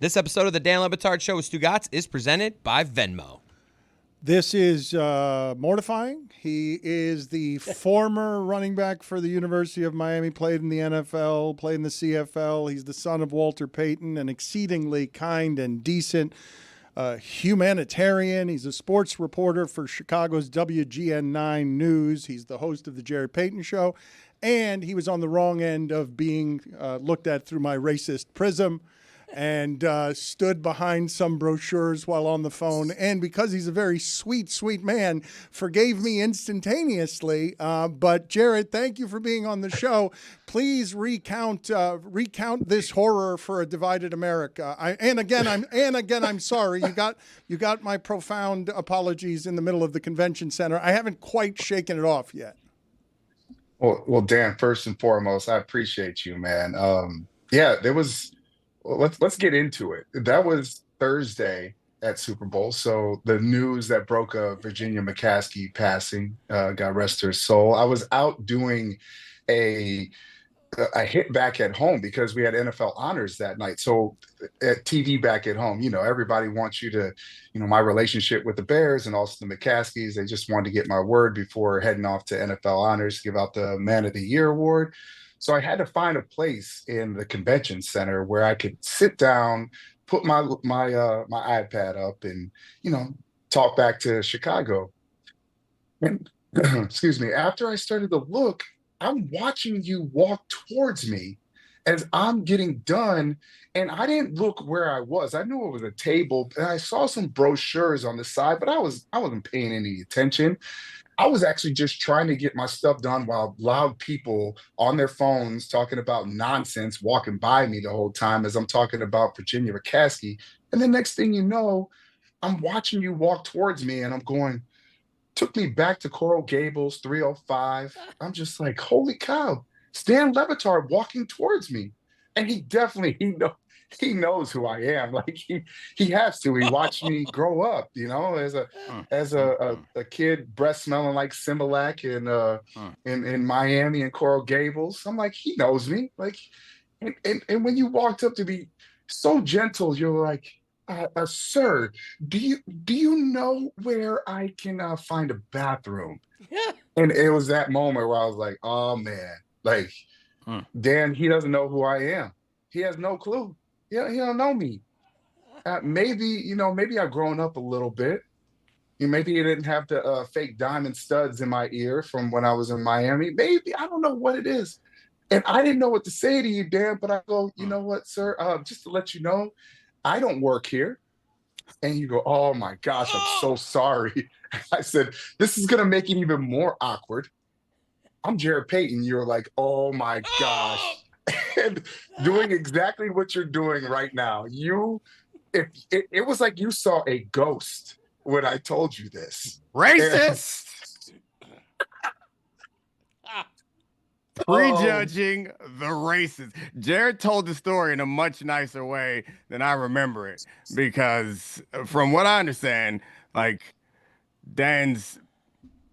This episode of the Dan Le Batard Show with Stu Gatz is presented by Venmo. This is mortifying. He is the former running back for the University of Miami, played in the NFL, played in the CFL. He's the son of Walter Payton, an exceedingly kind and decent humanitarian. He's a sports reporter for Chicago's WGN9 News. He's the host of the Jarrett Payton Show, and he was on the wrong end of being looked at through my racist prism and stood behind some brochures while on the phone. And because he's a very sweet, sweet man, forgave me instantaneously. But Jarrett, thank you for being on the show. Please recount this horror for a divided America. I'm sorry. You got my profound apologies in the middle of the convention center. I haven't quite shaken it off yet. Well, Dan, first and foremost, I appreciate you, man. There was. Let's get into it. That was Thursday at Super Bowl. So the news that broke of Virginia McCaskey passing, God rest her soul. I was out doing a hit back at home because we had NFL honors that night. So at TV back at home, everybody wants you to, my relationship with the Bears and also the McCaskies. They just wanted to get my word before heading off to NFL honors, give out the Man of the Year award. So I had to find a place in the convention center where I could sit down, put my iPad up, and talk back to Chicago. And excuse me, after I started to look, I'm watching you walk towards me as I'm getting done, and I didn't look where I was. I knew it was a table, and I saw some brochures on the side, but I wasn't paying any attention. I was actually just trying to get my stuff done while loud people on their phones talking about nonsense walking by me the whole time as I'm talking about Virginia McCaskey. And the next thing you know, I'm watching you walk towards me and I'm going, took me back to Coral Gables, 305. I'm just like, holy cow, it's Dan Le Batard walking towards me. And he knows who I am. Like he has to. He watched me grow up, as a kid, breath smelling like Similac in Miami and Coral Gables. I'm like, he knows me. Like, and when you walked up to me so gentle, you're like, sir, do you know where I can find a bathroom? And it was that moment where I was like, oh man, like Dan, he doesn't know who I am. He has no clue. Yeah, he don't know me. Maybe I've grown up a little bit. Maybe he didn't have the fake diamond studs in my ear from when I was in Miami. Maybe, I don't know what it is. And I didn't know what to say to you, Dan, but I go, you know what, sir? Just to let you know, I don't work here. And you go, oh my gosh, I'm so sorry. I said, this is going to make it even more awkward. I'm Jarrett Payton. You're like, oh my gosh. And doing exactly what you're doing right now. It was like you saw a ghost when I told you this. Racist! Prejudging the races. Jarrett told the story in a much nicer way than I remember it, because from what I understand, like Dan's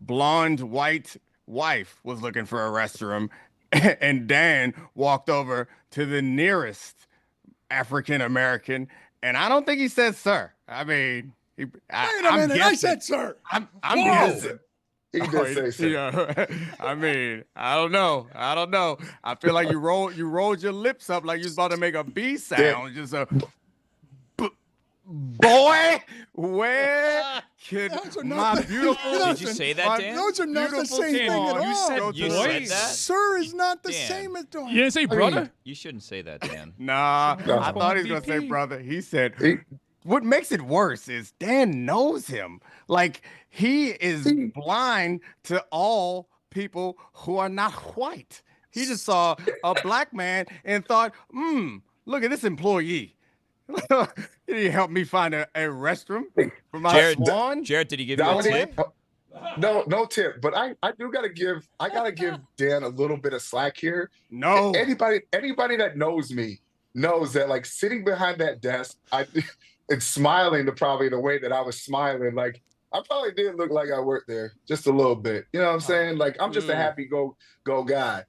blonde white wife was looking for a restroom, and Dan walked over to the nearest African American, and I don't think he said sir. I mean, wait a minute, I said sir. I'm guessing. He did say so. Yeah. I mean, I don't know. I feel like you rolled your lips up like you was about to make a B sound. Just a boy, where can my beautiful... Did you say that, Dan? Those are not the same thing at all. You said that? Sir is not the Dan. same as dog. You didn't say brother? You shouldn't say that, Dan. Nah, I thought he was going to say brother. He said... What makes it worse is Dan knows him. Like, he is blind to all people who are not white. He just saw a black man and thought, look at this employee. Did he help me find a restroom for my swan? Jarrett, did he give you a tip? No tip, but I gotta give Dan a little bit of slack here. No. Anybody that knows me knows that, like, sitting behind that desk, and smiling probably the way that I was smiling, like I probably did look like I worked there just a little bit. You know what I'm saying? Like, I'm just a happy go guy.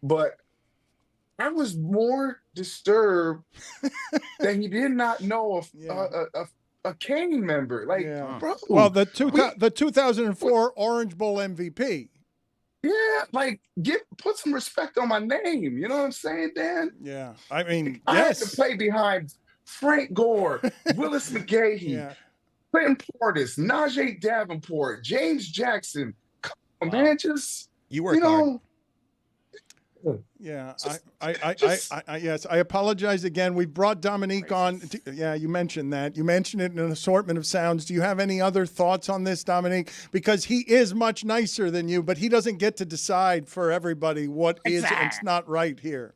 But I was more disturbed that he did not know Yeah. a Kane member. Like, Yeah. bro, Well, the we 2004 Orange Bowl MVP. yeah, like put some respect on my name. You know what I'm saying, Dan? Yeah. I mean, I had to yes. play behind Frank Gore, Willis McGahee, Yeah. Clinton Portis, Najee Davenport, James Jackson. Come on, Wow. man, just You work hard. Yeah, just yes, I apologize again. We brought Domonique on. Yeah, you mentioned that. You mentioned it in an assortment of sounds. Do you have any other thoughts on this, Domonique? Because he is much nicer than you, but he doesn't get to decide for everybody what is and it's not right here.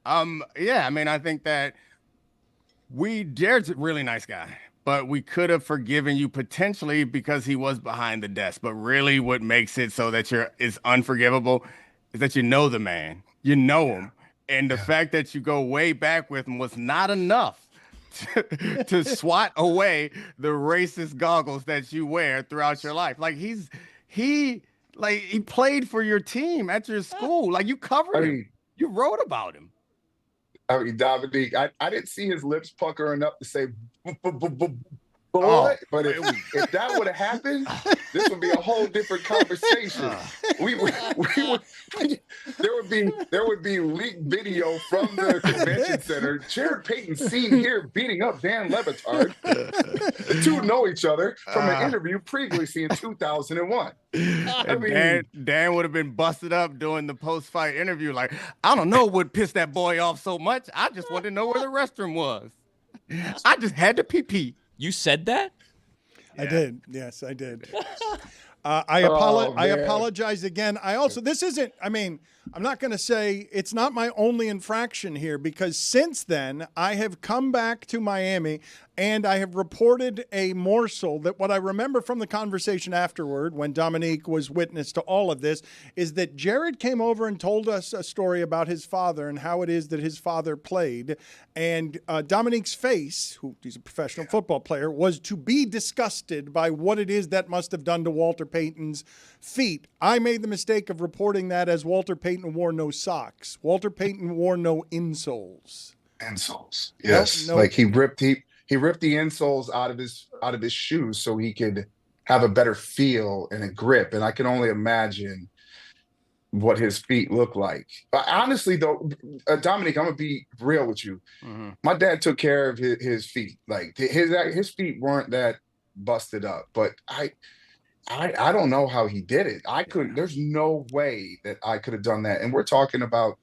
Yeah, I mean, I think that Jared's a really nice guy, but we could have forgiven you potentially because he was behind the desk. But really, what makes it so that it's unforgivable is that you know the man, you know him, and the fact that you go way back with him was not enough to swat away the racist goggles that you wear throughout your life. Like he played for your team at your school. Like you covered him, you wrote about him. I mean, Dominique, I didn't see his lips puckering up to say boy, but if that would have happened, this would be a whole different conversation. There would be leaked video from the convention center. Jarrett Payton seen here beating up Dan Levitard. The two know each other from an interview previously in 2001. I mean, Dan would have been busted up doing the post-fight interview. Like, I don't know what pissed that boy off so much. I just wanted to know where the restroom was. I just had to pee. You said that? I did. Yes, I did. I apologize again. This isn't, I mean, I'm not going to say it's not my only infraction here because since then I have come back to Miami and I have reported a morsel that what I remember from the conversation afterward when Domonique was witness to all of this is that Jarrett came over and told us a story about his father and how it is that his father played. And Domonique's face, he's a professional football player, was to be disgusted by what it is that must have done to Walter Payton's feet. I made the mistake of reporting that as Walter Payton wore no socks. Walter Payton wore no insoles. Insoles, yes. Like he ripped the insoles out of his shoes so he could have a better feel and a grip. And I can only imagine what his feet look like. Honestly, though, Dominique, I'm gonna be real with you. Mm-hmm. My dad took care of his feet. Like his feet weren't that busted up, but I don't know how he did it. I couldn't. There's no way that I could have done that. And we're talking about,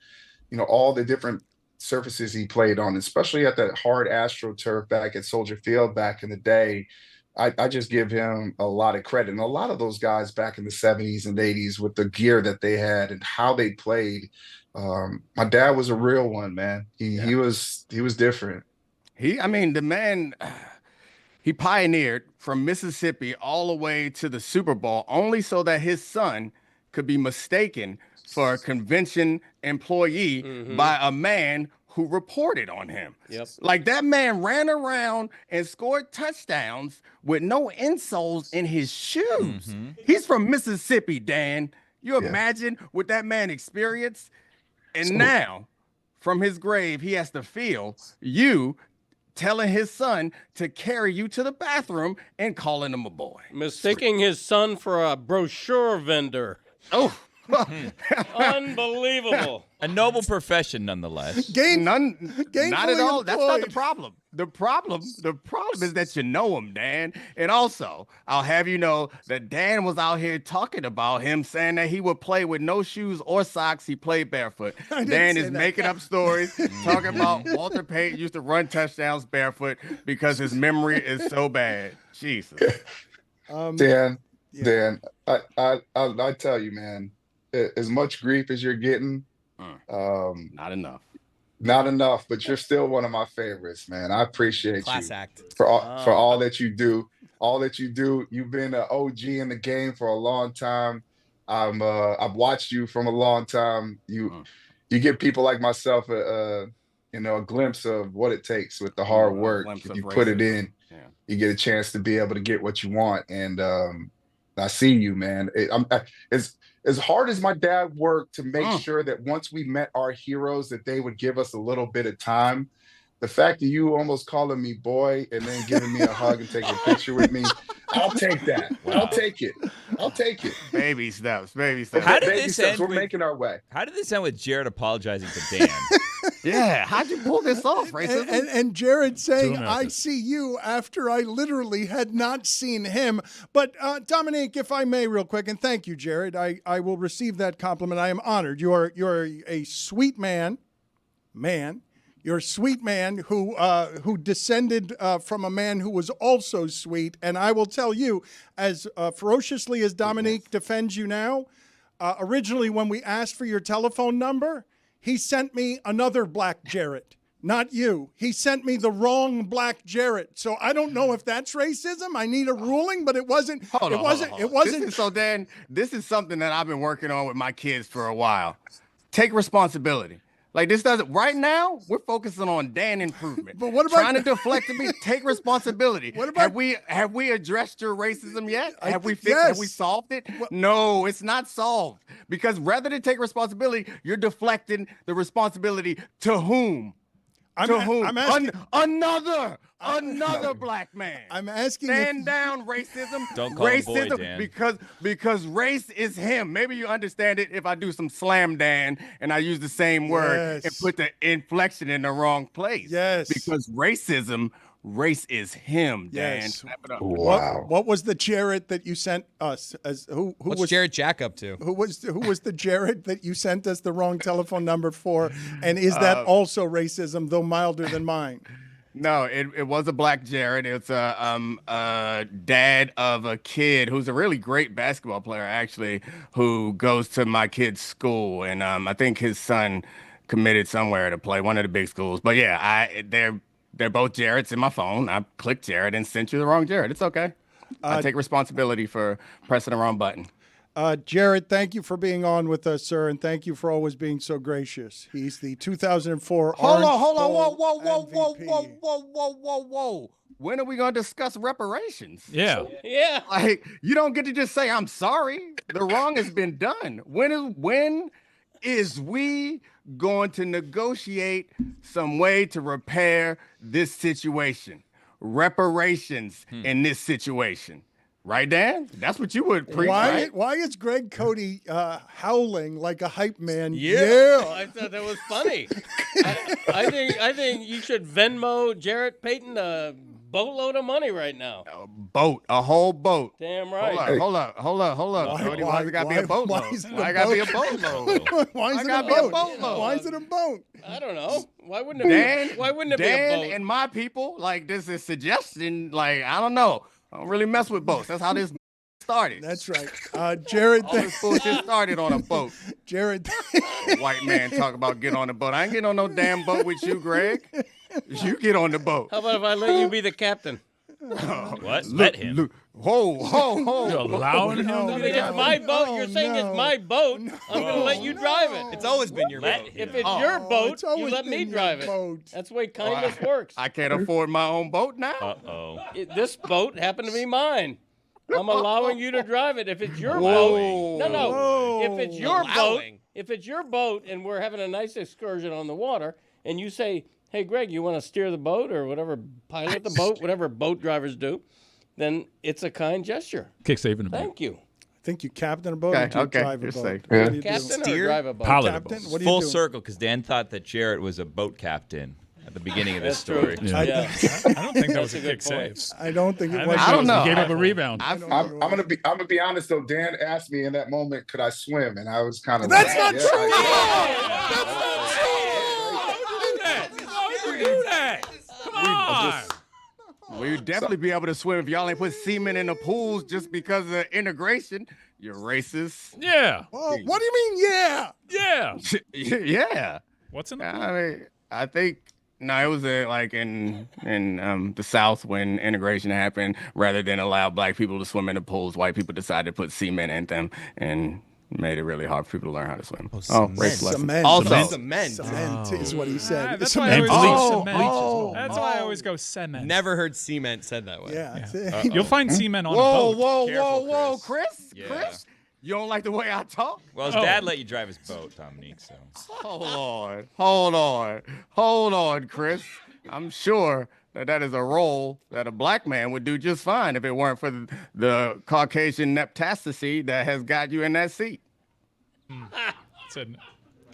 all the different surfaces he played on, especially at that hard AstroTurf back at Soldier Field back in the day. I just give him a lot of credit. And a lot of those guys back in the 70s and 80s with the gear that they had and how they played. My dad was a real one, man. He was different. The man, he pioneered from Mississippi all the way to the Super Bowl only so that his son could be mistaken for a convention employee by a man who reported on him. Yep. Like that man ran around and scored touchdowns with no insoles in his shoes. Mm-hmm. He's from Mississippi, Dan. You imagine what that man experienced? And now, from his grave, he has to feel you telling his son to carry you to the bathroom and calling him a boy. Mistaking his son for a brochure vendor. Oh. Unbelievable. A noble profession, nonetheless. Not at all. That's not the problem. The problem is that you know him, Dan. And also, I'll have you know that Dan was out here talking about him, saying that he would play with no shoes or socks. He played barefoot. Dan is making up stories, talking about Walter Payton used to run touchdowns barefoot because his memory is so bad. Jesus. Dan, I tell you, man, as much grief as you're getting, not enough, but you're still one of my favorites, man. I appreciate Class you act. for all that you do. You've been an OG in the game for a long time. I've watched you from a long time. You give people like myself a glimpse of what it takes with the hard work. If you put it in, you get a chance to be able to get what you want. And I see you, man. As hard as my dad worked to make sure that once we met our heroes, that they would give us a little bit of time. The fact that you almost calling me boy and then giving me a hug and taking a picture with me, I'll take that. Wow. I'll take it. I'll take it. Baby steps, baby steps. How did Baby this steps, end we're with- making our way. How did this end with Jarrett apologizing to Dan? Yeah, how'd you pull this off, racism? And Jarrett saying, True I America. see you after I literally had not seen him. But Domonique, if I may real quick, and thank you, Jarrett, I will receive that compliment. I am honored. You're a sweet man. You're a sweet man who descended from a man who was also sweet. And I will tell you, as ferociously as Domonique defends you now, originally when we asked for your telephone number, he sent me another black Jarrett, not you. He sent me the wrong black Jarrett. So I don't know if that's racism. I need a ruling, but it wasn't. Hold on. It wasn't. So Dan, this is something that I've been working on with my kids for a while. Take responsibility. Like this doesn't right now. We're focusing on Dan improvement. But what about- trying to deflect to me? Take responsibility. What about- have we addressed your racism yet? Have we fixed? yes. Have we solved it? No, it's not solved because rather than take responsibility, you're deflecting the responsibility to whom? To whom? I'm asking. Another black man. I'm asking. Stand down, racism. Don't call him racism boy, Dan. because race is him. Maybe you understand it if I do some slam Dan and I use the same word and Yes. put the inflection in the wrong place. Yes. Because race is him, Dan. Yes. Snap it up. Wow. What was the Jarrett that you sent us? As who What's was Jarrett Jack up to? who was the Jarrett that you sent us the wrong telephone number for? And is that also racism, though milder than mine? No, it was a black Jarrett. It's a dad of a kid who's a really great basketball player, actually, who goes to my kid's school, and I think his son committed somewhere to play one of the big schools. But yeah, they're both Jarretts in my phone. I clicked Jarrett and sent you the wrong Jarrett. It's okay. I take responsibility for pressing the wrong button. Jarrett, thank you for being on with us, sir, and thank you for always being so gracious. He's the 2004 Hold Orange on, Bowl whoa, MVP. whoa. When are we going to discuss reparations? Yeah. Yeah. Like, you don't get to just say, I'm sorry. The wrong has been done. When is we going to negotiate some way to repair this situation? Reparations in this situation. Right, Dan? That's what you would preach, right? Why is Greg Cody howling like a hype man? I thought that was funny. I think you should Venmo Jarrett Payton a boatload of money right now. A whole boat. Damn right. Hold up. Cody, why it gotta be a boatload? why is it a Why it gotta be a boat? boatload? Why is I it gotta a be a boat? boatload. Why is it a boat? I don't know. Why wouldn't it be a boat? And my people, like, this is suggestion, like, I don't know. I don't really mess with boats. That's how this started. That's right. Jared, All this bullshit started on a boat. Jared, A white man talk about get on the boat. I ain't getting on no damn boat with you, Greg. You get on the boat. How about if I let you be the captain? What? Let him. Look, ho. You're allowing him no, to I be mean, the it's my boat. You're saying no. it's my boat. I'm going to let you drive it. It's always been your boat. If it's your boat, it's you always let me been your drive it. boat. That's the way kindness works. I can't afford my own boat now. Uh-oh. This boat happened to be mine. I'm allowing you to drive it. If it's your Whoa. boat, no. Whoa. If it's your Allowing. boat, if it's your boat, and we're having a nice excursion on the water, and you say, "Hey, Greg, you want to steer the boat or whatever, pilot the boat, whatever boat drivers do," then it's a kind gesture. kick saving the Thank you, I think you captain a boat or do you Okay, drive a you're boat? safe. What do you do? captain, or Steer? drive a boat. pilot Captain, boat. what do you Full do? circle, because Dan thought that Jarrett was a boat captain at the beginning of this That's story. true. Yeah. Yeah. I don't think that was That's a a good kick point. save. I don't think it I was. think I don't know. He gave up a rebound. I've, I'm gonna be honest though. Dan asked me in that moment, could I swim? And I was kind of That's like, not yeah, true. Don't do that. Come on. we would definitely be able to swim if y'all ain't put semen in the pools just because of integration. You're racist. Yeah. Oh, what do you mean? Yeah. Yeah. Yeah. What's in the I mean, I think no, it was like in the South when integration happened. Rather than allow black people to swim in the pools, white people decided to put semen in them, and Made it really hard for people to learn how to swim. cement. Race lesson. Cement. Also, Cement. Is what he said. That's Cement. why I always Bleach. go cement. Oh, That's why I always go cement. Never heard cement said that way. Yeah. You'll find cement on a whoa, boat. whoa, Chris. Chris. Yeah. Chris, you don't like the way I talk? Well, his dad let you drive his boat, Domonique. So Hold on, Chris. I'm sure that is a role that a black man would do just fine if it weren't for the Caucasian metastasis that has got you in that seat. It's an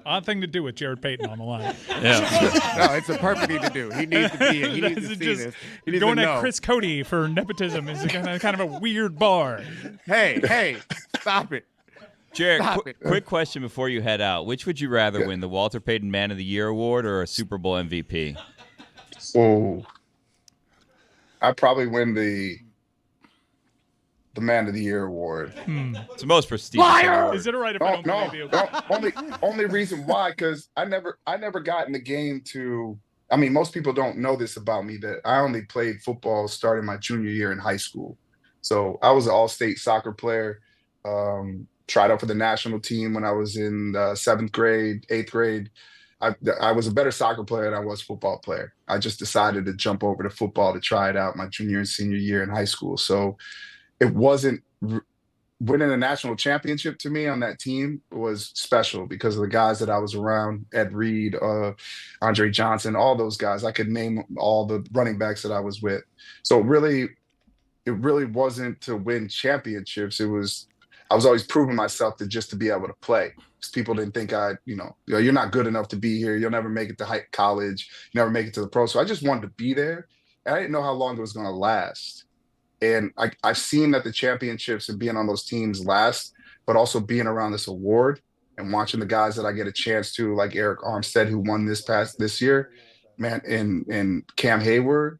odd thing to do with Jarrett Payton on the line. No, it's a perfect thing to do. He needs to be here. He needs to see this. He needs Going to at know. Chris Cody for nepotism is kind of a weird bar. Hey, stop it. Jarrett, Stop it. quick question before you head out. Which would you rather win, the Walter Payton Man of the Year award or a Super Bowl MVP? Oh, I probably win the Man of the Year award. It's the most prestigious award. Is it all right if I don't believe you? Only reason why, because I never got in the game to. I mean, most people don't know this about me, that I only played football starting my junior year in high school. So I was an all-state soccer player. Tried out for the national team when I was in 7th grade, 8th grade. I was a better soccer player than I was football player. I just decided to jump over to football to try it out my junior and senior year in high school. So it wasn't winning a national championship to me on that team was special because of the guys that I was around, Ed Reed, Andre Johnson, all those guys. I could name all the running backs that I was with. So it really wasn't to win championships. I was always proving myself to be able to play. Because people didn't think you're not good enough to be here. You'll never make it to college. You never make it to the pro. So I just wanted to be there. And I didn't know how long it was going to last. And I've seen that the championships and being on those teams last, but also being around this award and watching the guys that I get a chance to, like Eric Armstead, who won this year, man, and Cam Hayward,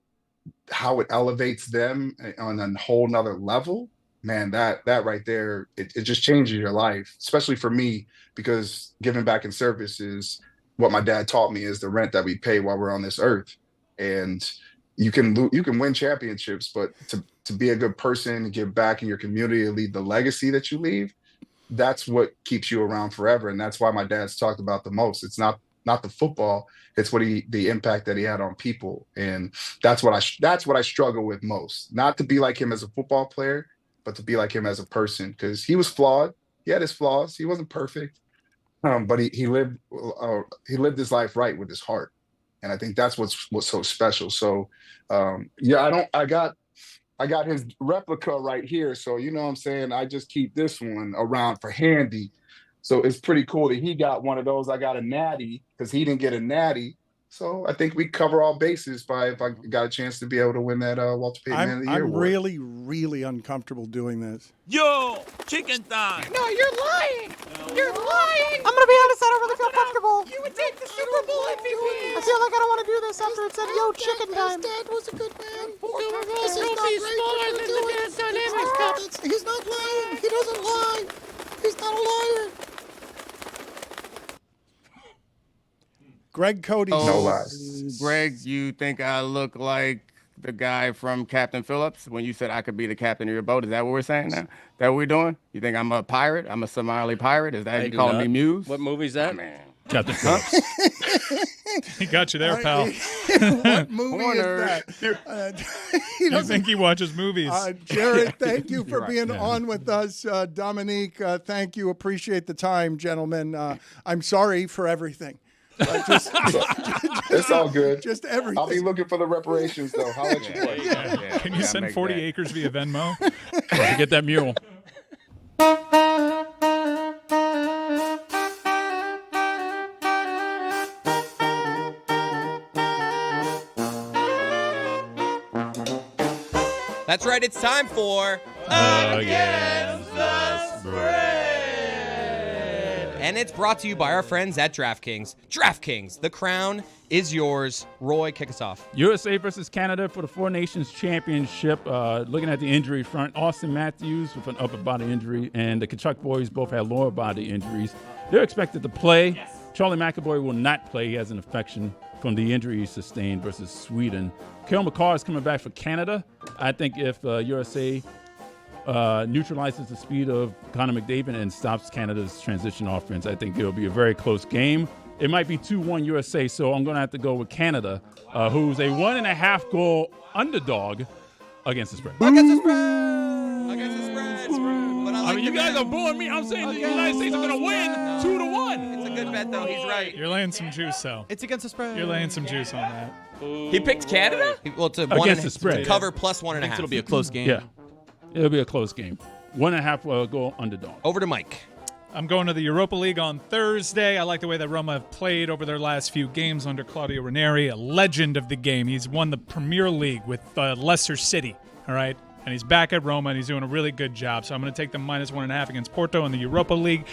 how it elevates them on a whole nother level. Man, that right there, it just changes your life, especially for me, because giving back in service is what my dad taught me is the rent that we pay while we're on this earth. And you can win championships, but to be a good person and give back in your community and leave the legacy that you leave, that's what keeps you around forever. And that's why my dad's talked about the most. It's not the football, it's the impact that he had on people. And that's what I struggle with most. Not to be like him as a football player, but to be like him as a person, because he was flawed. He had his flaws. He wasn't perfect, but he lived his life right with his heart, and I think that's what's so special. So, I got his replica right here. So you know what I'm saying. I just keep this one around for handy. So it's pretty cool that he got one of those. I got a natty because he didn't get a natty. So I think we cover all bases if I got a chance to be able to win that Walter Payton Man of the Year I'm award. really, really uncomfortable doing this. Yo, chicken thigh. No, you're lying. You're lying. I'm gonna be honest, I don't really feel comfortable. You would take the Super Bowl MVP. I feel like I don't want to do this after it said, yo, chicken time. His dad was a good man. Super Bowl trophy's smaller than the Dance Dynamics Cup. He's not lying. He doesn't lie. He's not a liar. Greg Cody. No lies. Greg, you think I look like the guy from Captain Phillips when you said I could be the captain of your boat? Is that what we're saying now? That what we're doing? You think I'm a pirate? I'm a Somali pirate? Is that I you do calling not. me Muse? What movie's that? Man. Captain Phillips. He got you there, pal. What movie is that? You think he watches movies? Jarrett, thank you for You're right. being on with us. Domonique, thank you. Appreciate the time, gentlemen. I'm sorry for everything. It's all good. Just everything. I'll be looking for the reparations, though. I'll let you play. Can you send make 40 that. acres via Venmo? To get that mule. That's right. It's time for Against the Spread. And it's brought to you by our friends at DraftKings. DraftKings, the crown is yours. Roy, kick us off. USA versus Canada for the Four Nations Championship. Looking at the injury front, Austin Matthews with an upper body injury, and the Kachuk boys both had lower body injuries. They're expected to play. Yes. Charlie McAvoy will not play. He has an infection from the injury he sustained versus Sweden. Cale McCarr is coming back for Canada. I think if USA neutralizes the speed of Connor McDavid and stops Canada's transition offense. I think it'll be a very close game. It might be 2-1 USA, so I'm going to have to go with Canada, who's a 1.5 goal underdog against the spread. Against the spread. Against the spread. But I mean, you guys are booing me. I'm saying the United States are going to win 2-1. It's a good bet, though. He's right. You're laying some juice, though. It's against the spread. You're laying some juice on that. He picked Canada? Well, it's a Against the spread. cover plus 1.5. I think it'll be a close game. Yeah, it'll be a close game. 1.5 goal underdog. Over to Mike. I'm going to the Europa League on Thursday. I like the way that Roma have played over their last few games under Claudio Ranieri, a legend of the game. He's won the Premier League with Leicester City, all right? And he's back at Roma, and he's doing a really good job. So I'm going to take the minus 1.5 against Porto in the Europa League.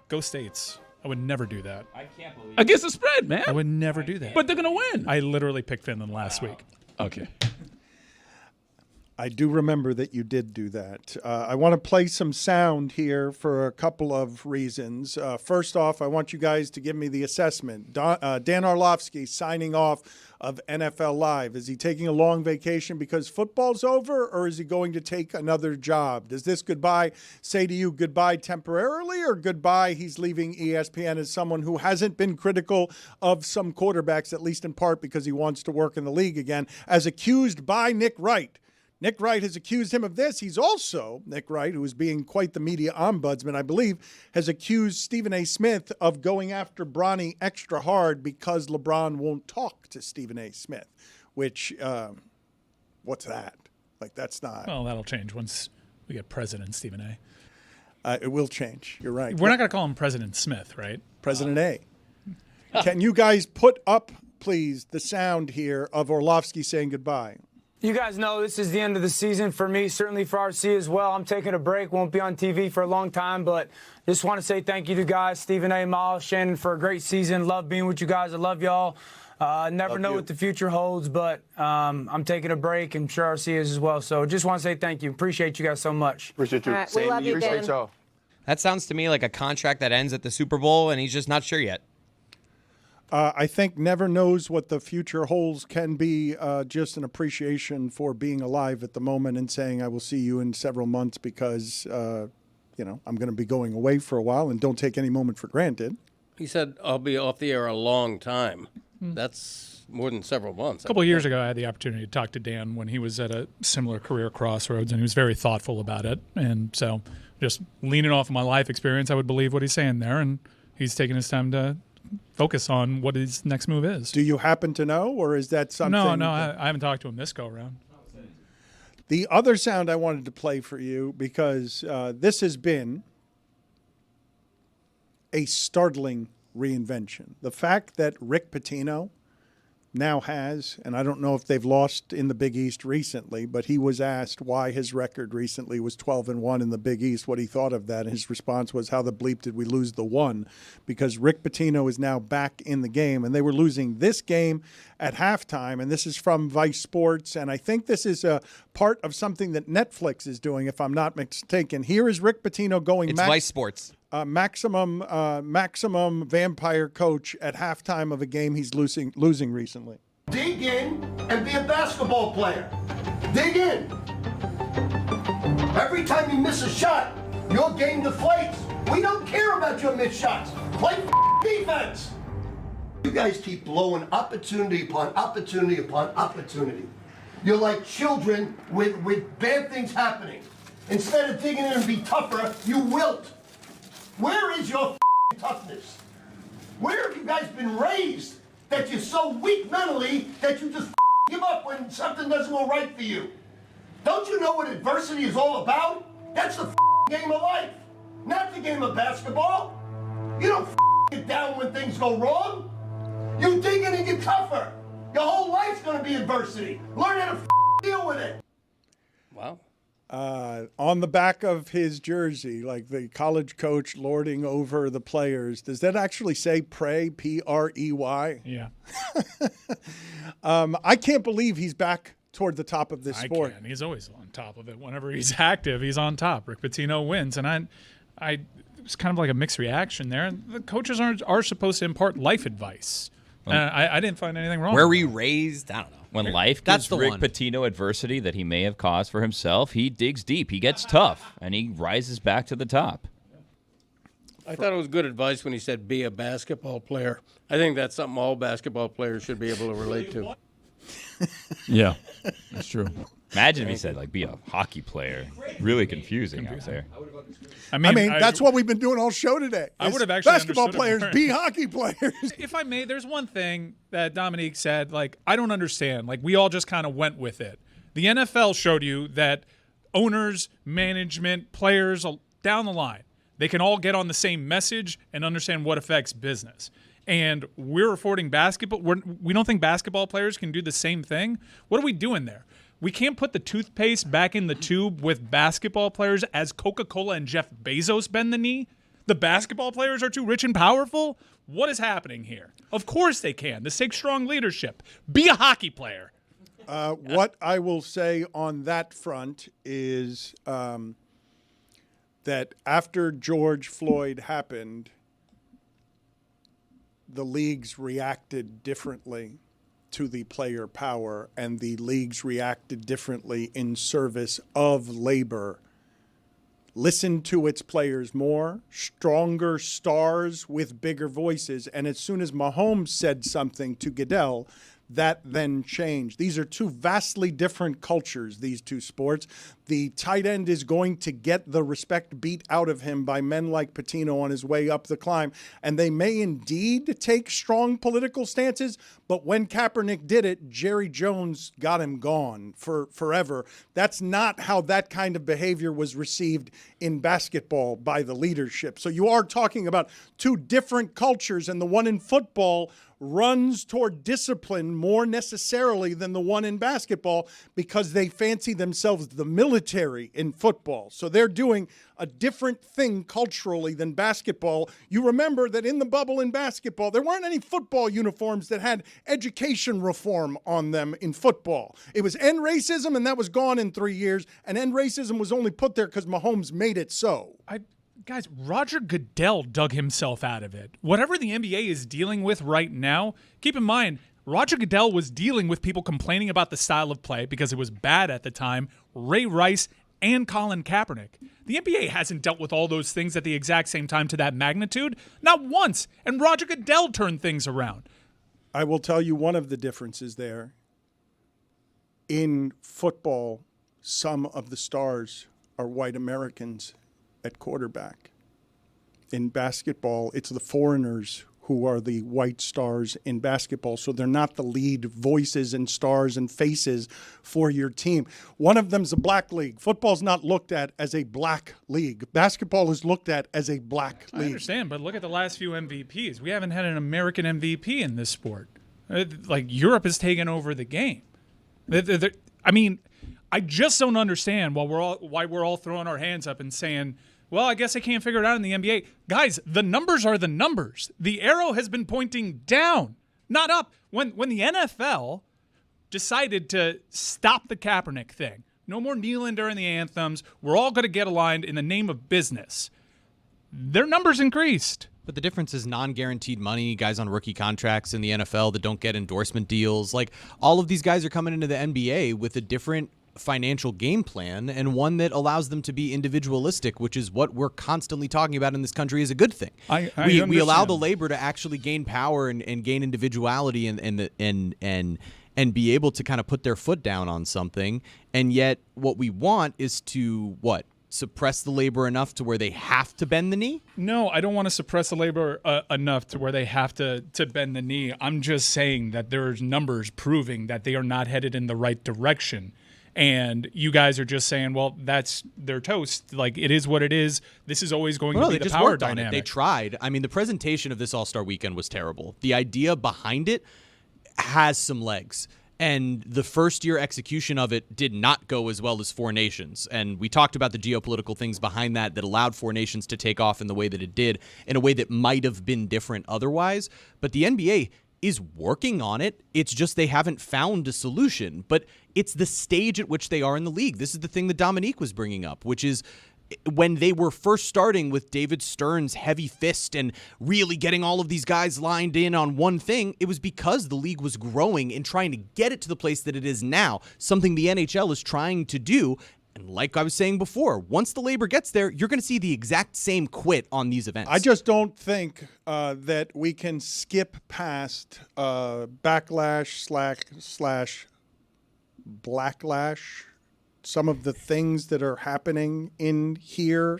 Go States. I would never do that. I can't believe Against the spread, man. I would never do that. But they're going to win. I literally picked Finland last week. Okay. I do remember that you did do that. I want to play some sound here for a couple of reasons. First off, I want you guys to give me the assessment. Dan Orlovsky signing off of NFL Live. Is he taking a long vacation because football's over, or is he going to take another job? Does this goodbye say to you goodbye temporarily, or goodbye he's leaving ESPN as someone who hasn't been critical of some quarterbacks, at least in part because he wants to work in the league again, as accused by Nick Wright? Nick Wright has accused him of this. He's also, Nick Wright, who is being quite the media ombudsman, I believe, has accused Stephen A. Smith of going after Bronny extra hard because LeBron won't talk to Stephen A. Smith, which, what's that? Like, that's not. Well, that'll change once we get President Stephen A. It will change. You're right. We're not going to call him President Smith, right? President A. Can you guys put up, please, the sound here of Orlovsky saying goodbye? You guys know this is the end of the season for me, certainly for RC as well. I'm taking a break, won't be on TV for a long time, but just want to say thank you to guys, Stephen A., Miles, Shannon, for a great season. Love being with you guys. I love y'all. Never know what the future holds, but I'm taking a break. I'm sure RC is as well. So just want to say thank you. Appreciate you guys so much. Appreciate you. All right, we love you, Dan. Appreciate y'all. That sounds to me like a contract that ends at the Super Bowl, and he's just not sure yet. I think never knows what the future holds can be just an appreciation for being alive at the moment and saying I will see you in several months because, I'm going to be going away for a while and don't take any moment for granted. He said, I'll be off the air a long time. That's more than several months. A couple of years ago, I had the opportunity to talk to Dan when he was at a similar career crossroads, and he was very thoughtful about it. And so just leaning off of my life experience, I would believe what he's saying there, and he's taking his time to focus on what his next move is. Do you happen to know, or is that something? No, I haven't talked to him this go-around. The other sound I wanted to play for you, because this has been a startling reinvention. The fact that Rick Pitino now has, and I don't know if they've lost in the Big East recently, but he was asked why his record recently was 12-1 in the Big East, what he thought of that, and his response was, how the bleep did we lose the one? Because Rick Pitino is now back in the game, and they were losing this game at halftime, and this is from Vice Sports, and I think this is a part of something that Netflix is doing, if I'm not mistaken. Here is Rick Pitino going It's Vice Sports. Maximum vampire coach at halftime of a game he's losing recently. Dig in and be a basketball player. Dig in. Every time you miss a shot, your game deflates. We don't care about your missed shots. Play defense. You guys keep blowing opportunity upon opportunity upon opportunity. You're like children with bad things happening. Instead of digging in and be tougher, you wilt. Where is your toughness? Where have you guys been raised that you're so weak mentally that you just give up when something doesn't go right for you? Don't you know what adversity is all about? That's the game of life, not the game of basketball. You don't get down when things go wrong. You dig in and get tougher. Your whole life's going to be adversity. Learn how to deal with it. Wow. On the back of his jersey, like the college coach lording over the players. Does that actually say pray, P-R-E-Y? Yeah. I can't believe he's back toward the top of this sport. I can. He's always on top of it. Whenever he's active, he's on top. Rick Pitino wins. And it was kind of like a mixed reaction there. The coaches are supposed to impart life advice. I didn't find anything wrong. Where were you raised? I don't know. When life That's gives the Rick one. Pitino adversity that he may have caused for himself, he digs deep. He gets tough, and he rises back to the top. I thought it was good advice when he said be a basketball player. I think that's something all basketball players should be able to relate to. Yeah, that's true. Imagine if he said, like, be a hockey player. Really confusing out there. I mean, that's what we've been doing all show today. I is would have actually basketball understood it players more. be hockey players. If I may, there's one thing that Domonique said, like, I don't understand. Like, we all just kind of went with it. The NFL showed you that owners, management, players down the line, they can all get on the same message and understand what affects business. And we're affording basketball. We don't think basketball players can do the same thing. What are we doing there? We can't put the toothpaste back in the tube with basketball players as Coca-Cola and Jeff Bezos bend the knee. The basketball players are too rich and powerful. What is happening here? Of course they can. This takes strong leadership. Be a hockey player. What I will say on that front is that after George Floyd happened, the leagues reacted differently to the player power, and the leagues reacted differently in service of labor. Listen to its players more, stronger stars with bigger voices, and as soon as Mahomes said something to Goodell, that then changed. These are two vastly different cultures, these two sports. The tight end is going to get the respect beat out of him by men like Pitino on his way up the climb, and they may indeed take strong political stances, but when Kaepernick did it, Jerry Jones got him gone for forever. That's not how that kind of behavior was received in basketball by the leadership. So you are talking about two different cultures, and the one in football runs toward discipline more necessarily than the one in basketball because they fancy themselves the military in football. So they're doing a different thing culturally than basketball. You remember that in the bubble in basketball, there weren't any football uniforms that had education reform on them in football. It was end racism, and that was gone in 3 years, and end racism was only put there because Mahomes made it so. Guys, Roger Goodell dug himself out of it. Whatever the NBA is dealing with right now, keep in mind, Roger Goodell was dealing with people complaining about the style of play because it was bad at the time, Ray Rice and Colin Kaepernick. The NBA hasn't dealt with all those things at the exact same time to that magnitude, not once, and Roger Goodell turned things around. I will tell you one of the differences there. In football, some of the stars are white Americans at quarterback. In basketball, it's the foreigners who are the white stars in basketball, so they're not the lead voices and stars and faces for your team. One of them's a black league. Football's not looked at as a black league. Basketball is looked at as a black league. I understand, but look at the last few MVPs. We haven't had an American MVP in this sport. Like, Europe has taken over the game. I mean, I just don't understand why we're all throwing our hands up and saying, well, I guess I can't figure it out in the NBA. Guys, the numbers are the numbers. The arrow has been pointing down, not up. When the NFL decided to stop the Kaepernick thing, no more kneeling during the anthems, we're all going to get aligned in the name of business, their numbers increased. But the difference is non-guaranteed money, guys on rookie contracts in the NFL that don't get endorsement deals. Like, all of these guys are coming into the NBA with a different financial game plan, and one that allows them to be individualistic, which is what we're constantly talking about in this country is a good thing. We allow the labor to actually gain power and gain individuality and be able to kind of put their foot down on something. And yet what we want is to suppress the labor enough to where they have to bend the knee? No, I don't want to suppress the labor enough to where they have to bend the knee. I'm just saying that there's numbers proving that they are not headed in the right direction. And you guys are just saying, well, that's their toast. Like, it is what it is. This is always going to be the power dynamic. They tried. I mean, the presentation of this All-Star Weekend was terrible. The idea behind it has some legs. And the first-year execution of it did not go as well as Four Nations. And we talked about the geopolitical things behind that allowed Four Nations to take off in the way that it did, in a way that might have been different otherwise. But the NBA is working on it. It's just they haven't found a solution. But it's the stage at which they are in the league. This is the thing that Domonique was bringing up, which is when they were first starting with David Stern's heavy fist and really getting all of these guys lined in on one thing, it was because the league was growing and trying to get it to the place that it is now, something the NHL is trying to do. And like I was saying before, once the labor gets there, you're going to see the exact same quit on these events. I just don't think that we can skip past backlash slash blacklash, some of the things that are happening in here.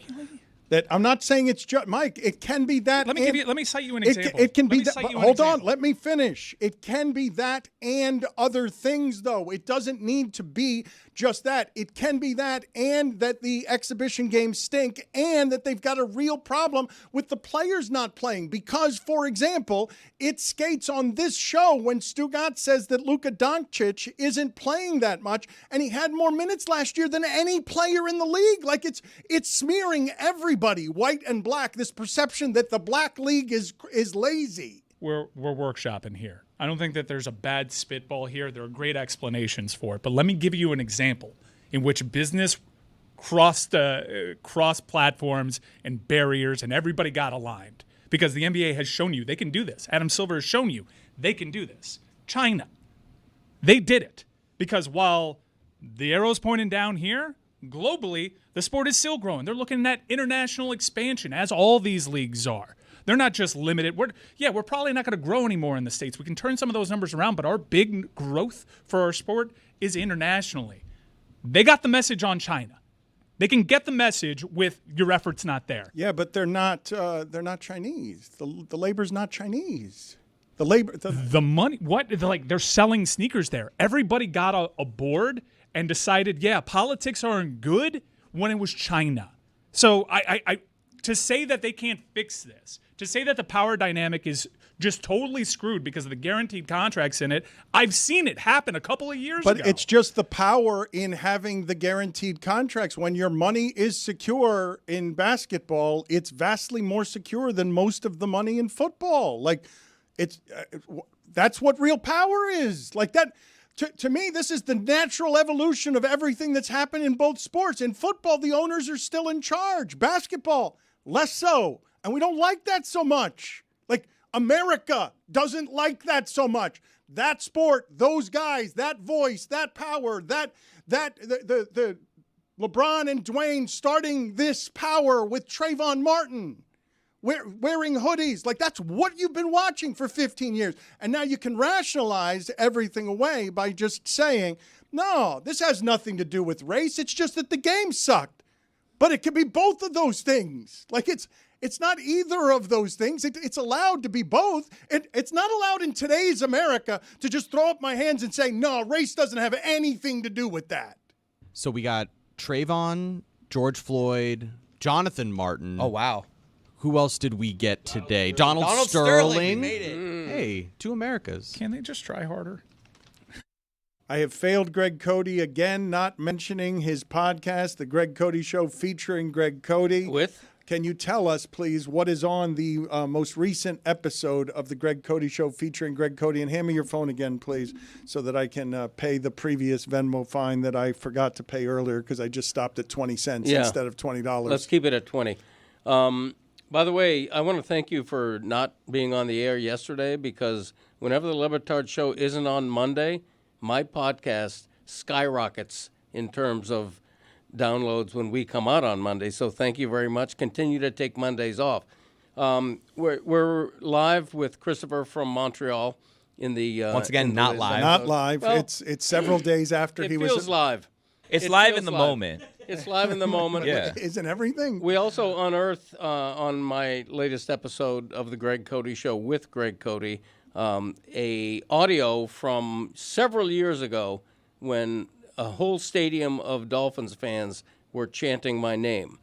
That I'm not saying it's just Mike. It can be that. Let me cite you an example. It can be that. Hold on. Let me finish. It can be that and other things, though. It doesn't need to be just that. It can be that and that the exhibition games stink and that they've got a real problem with the players not playing. Because, for example, it skates on this show when Stugat says that Luka Doncic isn't playing that much, and he had more minutes last year than any player in the league. Like it's smearing everybody, white and black, this perception that the black league is lazy. We're workshopping here. I don't think that there's a bad spitball here. There are great explanations for it. But let me give you an example in which business crossed platforms and barriers, and everybody got aligned. Because the NBA has shown you they can do this. Adam Silver has shown you they can do this. China, they did it. Because while the arrow's pointing down here, globally, the sport is still growing. They're looking at international expansion, as all these leagues are. They're not just limited. We're probably not going to grow anymore in the States. We can turn some of those numbers around, but our big growth for our sport is internationally. They got the message on China. They can get the message with your efforts not there. Yeah, but they're not Chinese. The labor's not Chinese. The money, what? They're selling sneakers there. Everybody got a board and decided, politics aren't good when it was China. So I to say that they can't fix this, to say that the power dynamic is just totally screwed because of the guaranteed contracts in it, I've seen it happen a couple of years ago. But it's just the power in having the guaranteed contracts. When your money is secure in basketball, it's vastly more secure than most of the money in football. That's what real power is. Like that. To me, this is the natural evolution of everything that's happened in both sports. In football, the owners are still in charge. Basketball, less so. And we don't like that so much. Like, America doesn't like that so much. That sport, those guys, that voice, that power, the LeBron and Dwayne starting this power with Trayvon Martin. Wearing hoodies. Like, that's what you've been watching for 15 years. And now you can rationalize everything away by just saying, no, this has nothing to do with race. It's just that the game sucked. But it could be both of those things. Like, it's not either of those things. It's allowed to be both. It's not allowed in today's America to just throw up my hands and say, no, race doesn't have anything to do with that. So we got Trayvon, George Floyd, Jonathan Martin. Oh, wow. Who else did we get today? Donald Sterling. We made it. Hey, two Americas. Can they just try harder? I have failed Greg Cody again, not mentioning his podcast, The Greg Cody Show, featuring Greg Cody. Can you tell us, please, what is on the most recent episode of The Greg Cody Show featuring Greg Cody? And hand me your phone again, please, so that I can pay the previous Venmo fine that I forgot to pay earlier because I just stopped at 20 cents instead of $20. Let's keep it at 20. By the way, I want to thank you for not being on the air yesterday because whenever the Batard show isn't on Monday, my podcast skyrockets in terms of downloads when we come out on Monday. So thank you very much. Continue to take Mondays off. We're live with Christopher from Montreal in the once again not live. Not live. Well, it's several days after he was. It feels live. It's live in the moment. It's live in the moment. Yeah. Isn't everything? We also unearthed on my latest episode of the Greg Cody Show with Greg Cody a audio from several years ago when a whole stadium of Dolphins fans were chanting my name.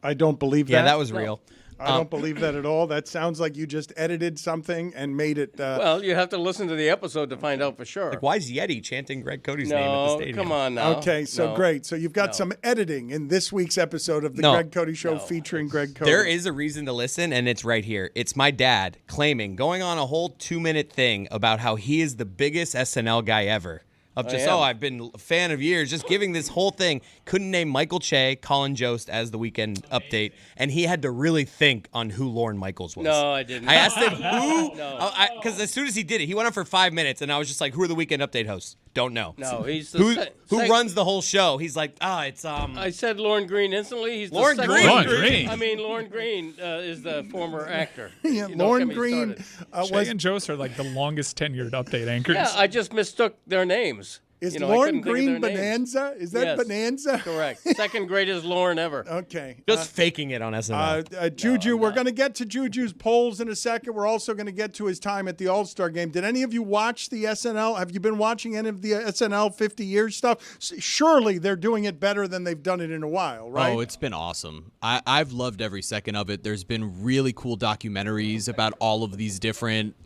I don't believe that. Yeah, that was real. I don't believe that at all. That sounds like you just edited something and made it. Well, you have to listen to the episode to find out for sure. Like, why is Yeti chanting Greg Cody's name at the stadium? Come on now. Okay, so great. So you've got some editing in this week's episode of the Greg Cody Show featuring Greg Cody. There is a reason to listen, and it's right here. It's my dad going on a whole 2-minute thing about how he is the biggest SNL guy ever. of I just, am. I've been a fan of years, just giving this whole thing. Couldn't name Michael Che, Colin Jost as the weekend update, and he had to really think on who Lorne Michaels was. No, I didn't. I asked him who, No. because as soon as he did it, he went on for 5 minutes, and I was just like, who are the weekend update hosts? Don't know. No, he's the who runs the whole show? He's like, it's I said Lorne Green instantly. He's Lorne the Green. Lorne Green. I mean, Lorne Green is the former actor. Yeah, You don't Lorne get me Green started. Shay and Jost are like the longest tenured update anchors. Yeah, I just mistook their names. Is I Lorne couldn't think of Green their names. Bonanza? Is that Yes. Bonanza? Correct. Second greatest Lorne ever. Okay. just faking it on SNL. Juju, we're going to get to Juju's polls in a second. We're also going to get to his time at the All-Star game. Did any of you watch the SNL? Have you been watching any of the SNL 50 years stuff? Surely they're doing it better than they've done it in a while, right? Oh, it's been awesome. I've loved every second of it. There's been really cool documentaries about all of these different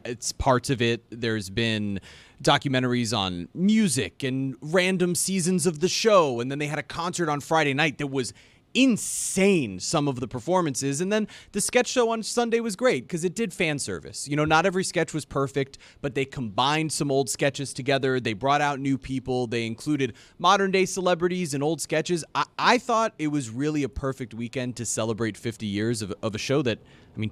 it's parts of it. There's been documentaries on music and random seasons of the show, and then they had a concert on Friday night that was insane, some of the performances, and then the sketch show on Sunday was great because it did fan service. Not every sketch was perfect, but they combined some old sketches together. They brought out new people. They included modern day celebrities and old sketches. I thought it was really a perfect weekend to celebrate 50 years of a show that,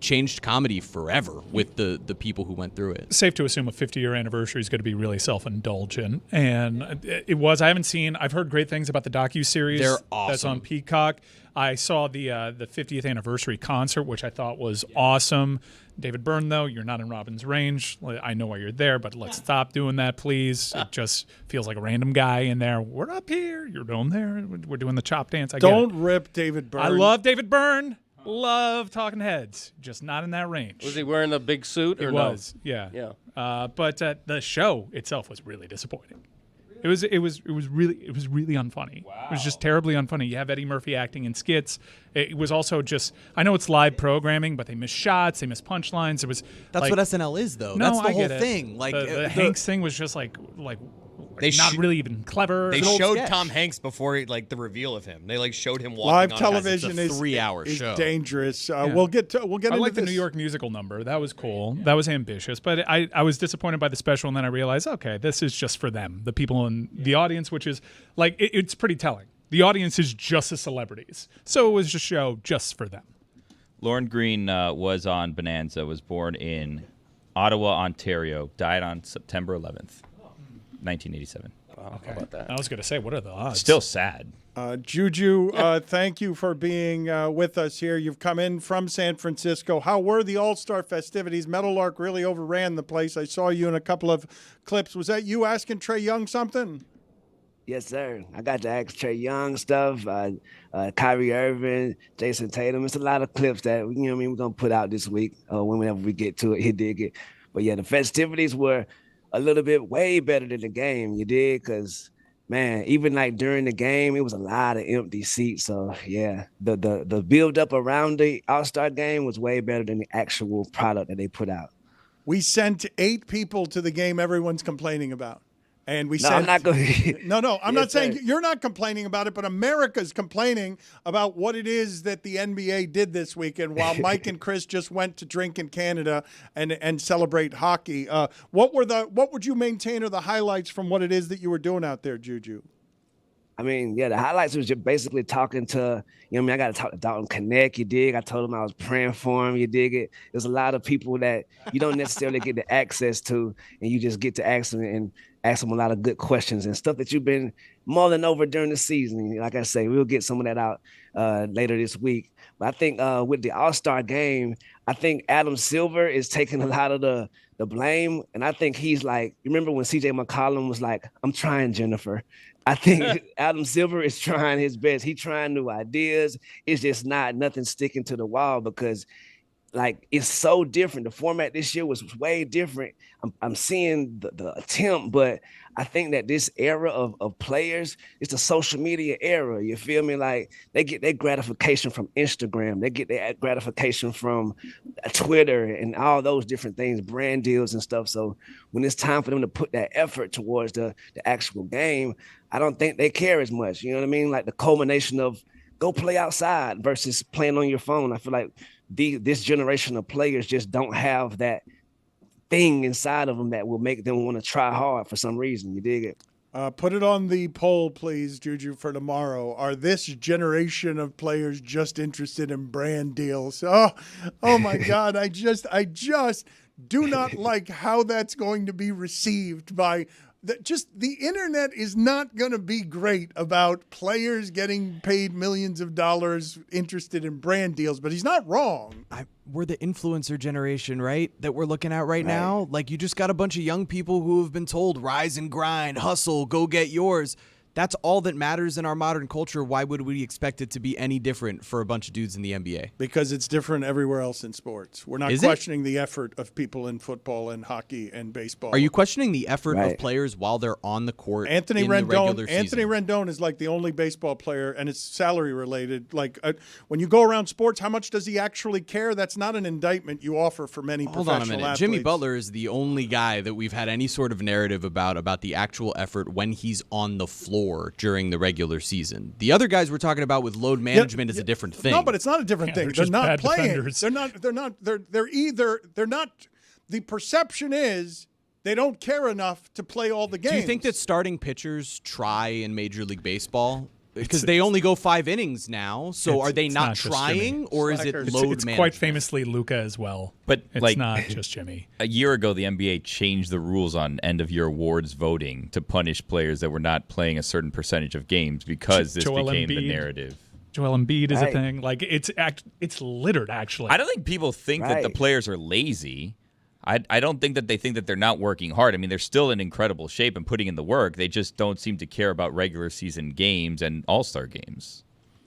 changed comedy forever with the people who went through it. Safe to assume a 50-year anniversary is going to be really self-indulgent, and it was. I've heard great things about the docuseries. They're awesome. That's on Peacock. I saw the 50th anniversary concert, which I thought was awesome. David Byrne, though, you're not in Robin's range. I know why you're there, but let's stop doing that, please. It just feels like a random guy in there. We're up here. You're down there. We're doing the chop dance. Don't rip David Byrne. I love David Byrne. Love Talking Heads. Just not in that range. Was he wearing a big suit or It no? was, yeah. Yeah. But the show itself was really disappointing. It was really unfunny. Wow. It was just terribly unfunny. You have Eddie Murphy acting in skits. It was also just, I know it's live programming, but they miss shots, they miss punchlines. That's what SNL is, though. No, That's the I whole get it. thing. Like the Hanks thing was just like They not sh- really even clever. They It's an old showed sketch. Tom Hanks before the reveal of him. They showed him walking Live on television It's a is 3-hour show. dangerous. Yeah. We'll get I into like the this. New York musical number. That was cool. That was ambitious. But I was disappointed by the special, and then I realized, okay, this is just for them, the people in the audience, which is it's pretty telling. The audience is just the celebrities, so it was a show just for them. Lorne Green was on Bonanza, was born in Ottawa, Ontario, died on September 11th, 1987. Wow, how about that? I was going to say, what are the odds? Still sad. Juju, thank you for being with us here. You've come in from San Francisco. How were the All-Star festivities? Meadowlark really overran the place. I saw you in a couple of clips. Was that you asking Trae Young something? Yes, sir. I got to ask Trae Young stuff, Kyrie Irving, Jason Tatum. It's a lot of clips that, we're going to put out this week whenever we get to it. He did it. But, yeah, the festivities were a little bit way better than the game, you did, because, man, even during the game, it was a lot of empty seats. So, yeah, the build-up around the All-Star game was way better than the actual product that they put out. We sent 8 people to the game everyone's complaining about. And we No, sent, I'm not going No, I'm Yes, not saying sir. you're not complaining about it, but America's complaining about what it is that the NBA did this weekend while Mike and Chris just went to drink in Canada and celebrate hockey. What would you maintain are the highlights from what it is that you were doing out there, Juju? I mean, yeah, the highlights was just basically talking to, I got to talk to Dalton Connect, you dig? I told him I was praying for him, you dig it? There's a lot of people that you don't necessarily get the access to, and you just get to ask them a lot of good questions and stuff that you've been mulling over during the season. Like I say, we'll get some of that out later this week. But I think with the All-Star game, I think Adam Silver is taking a lot of the blame. And I think he's like, remember when CJ McCollum was like, I'm trying, Jennifer. I think Adam Silver is trying his best. He's trying new ideas. It's just nothing sticking to the wall because it's so different. The format this year was way different. I'm seeing the attempt, but I think that this era of players, it's a social media era. You feel me? They get their gratification from Instagram. They get their gratification from Twitter and all those different things, brand deals and stuff. So when it's time for them to put that effort towards the actual game, I don't think they care as much. You know what I mean? The culmination of go play outside versus playing on your phone. I feel like this generation of players just don't have that thing inside of them that will make them want to try hard for some reason. You dig it? Put it on the poll, please, Juju, for tomorrow. Are this generation of players just interested in brand deals? Oh my God! I just do not like how that's going to be received by. The internet is not going to be great about players getting paid millions of dollars interested in brand deals, but he's not wrong. We're the influencer generation, right? That we're looking at right now. Like, you just got a bunch of young people who have been told, rise and grind, hustle, go get yours. That's all that matters in our modern culture. Why would we expect it to be any different for a bunch of dudes in the NBA? Because it's different everywhere else in sports. We're not questioning the effort of people in football and hockey and baseball. Are you questioning the effort of players while they're on the court in the regular season? Anthony Rendon is like the only baseball player, and it's salary related. Like when you go around sports, how much does he actually care? That's not an indictment you offer for many professional athletes. Hold on a minute. Jimmy Butler is the only guy that we've had any sort of narrative about the actual effort when he's on the floor during the regular season. The other guys we're talking about with load management is a different thing. No, but it's not a different thing. They're not playing. Defenders. They're not. The perception is they don't care enough to play all the games. Do you think that starting pitchers try in Major League Baseball? Because they only go 5 innings now, so are they not trying, or is it load management? It's quite famously Luka as well, but it's not just Jimmy. A year ago, the NBA changed the rules on end-of-year awards voting to punish players that were not playing a certain percentage of games because this became the narrative. Joel Embiid is a thing. Like it's littered, actually. I don't think people think that the players are lazy. I don't think that they think that they're not working hard. I mean, they're still in incredible shape and putting in the work. They just don't seem to care about regular season games and all-star games.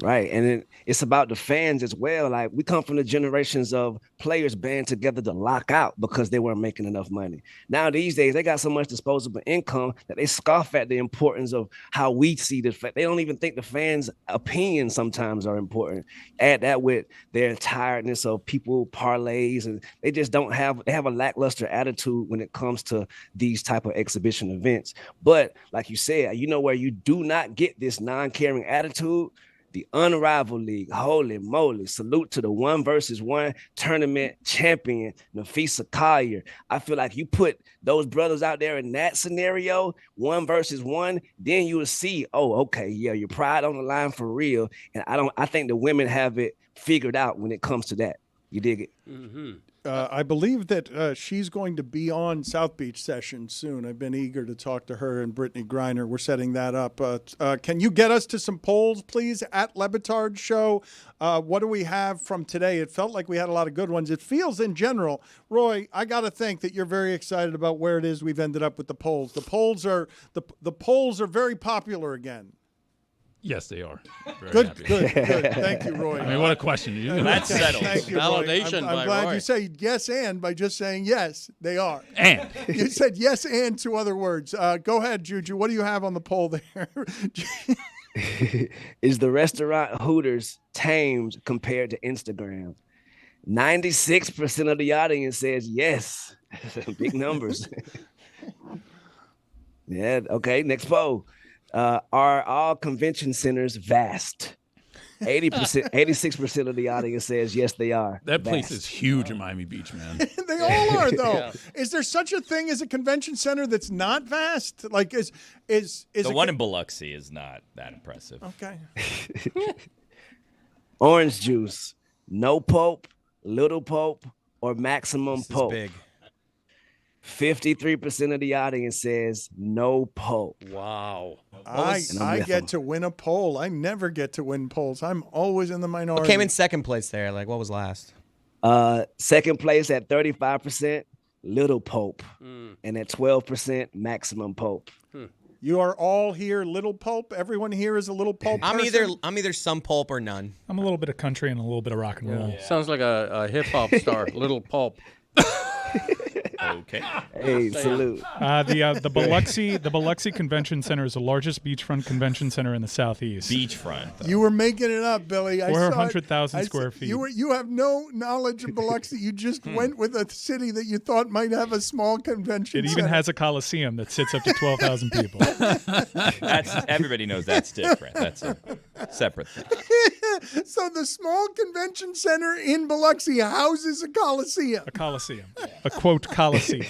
Right, and it's about the fans as well. Like, we come from the generations of players band together to lock out because they weren't making enough money. Now, these days, they got so much disposable income that they scoff at the importance of how we see the fact. They don't even think the fans' opinions sometimes are important. Add that with their tiredness of people parlays, and they just they have a lackluster attitude when it comes to these type of exhibition events. But like you said, you know where you do not get this non-caring attitude? The Unrivaled League. Holy moly. Salute to the 1 versus 1 tournament champion, Nafisa Collier. I feel like you put those brothers out there in that scenario, 1 versus 1, then you will see, oh, okay, yeah, your pride on the line for real. And I think the women have it figured out when it comes to that. You dig it? Mm-hmm. I believe that she's going to be on South Beach session soon. I've been eager to talk to her and Brittany Griner. We're setting that up. Can you get us to some polls, please, at Batard Show? What do we have from today? It felt like we had a lot of good ones. It feels in general. Roy, I got to think that you're very excited about where it is we've ended up with the polls. The polls are very popular again. Yes, they are. Good. Thank you, Roy. I mean, what a question. That's settled. Thank you, Validation Roy. I'm glad you say yes and by just saying yes, they are. And. You said yes and 2 other words. Go ahead, Juju. What do you have on the poll there? Is the restaurant Hooters tamed compared to Instagram? 96% of the audience says yes. Big numbers. Yeah, okay, next poll. Are all convention centers vast? 86% of the audience says yes, they are. That vast. place is huge in Miami Beach, man. They all are, though. Yeah. Is there such a thing as a convention center that's not vast? Like, is the one in Biloxi is not that impressive. Okay. Orange juice, no Pope, little Pope, or maximum Pope? Big. 53% of the audience says no Pope. Wow. I get to win a poll. I never get to win polls. I'm always in the minority. What came in second place there? Like, what was last? Second place at 35%, little Pope. And at 12%, maximum Pope. You are all here little Pope? Everyone here is a little Pope person? I'm either some Pope or none. I'm a little bit of country and a little bit of rock and roll. Yeah. Sounds like a hip-hop star, Little Pulp. Okay. Hey, salute. The Biloxi Convention Center is the largest beachfront convention center in the Southeast. Beachfront. You were making it up, Billy. 400,000 square feet. You have no knowledge of Biloxi. You just went with a city that you thought might have a small convention It center. even has a coliseum that sits up to 12,000 people. Everybody knows that's different. That's a separate thing. So the small convention center in Biloxi houses a coliseum. A coliseum. A quote coliseum.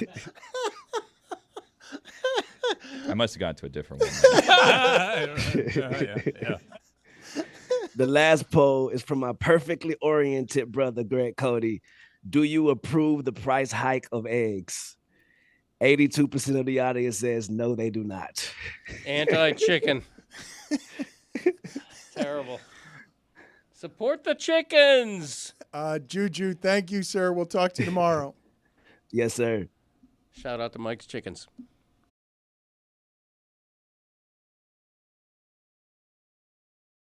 I must have gone to a different one. Yeah. The last poll is from my perfectly oriented brother, Greg Cody. Do you approve the price hike of eggs? 82% of the audience says no, they do not. Anti-chicken. Terrible. Support the chickens. Juju, thank you, sir. We'll talk to you tomorrow. Yes, sir. Shout out to Mike's Chickens.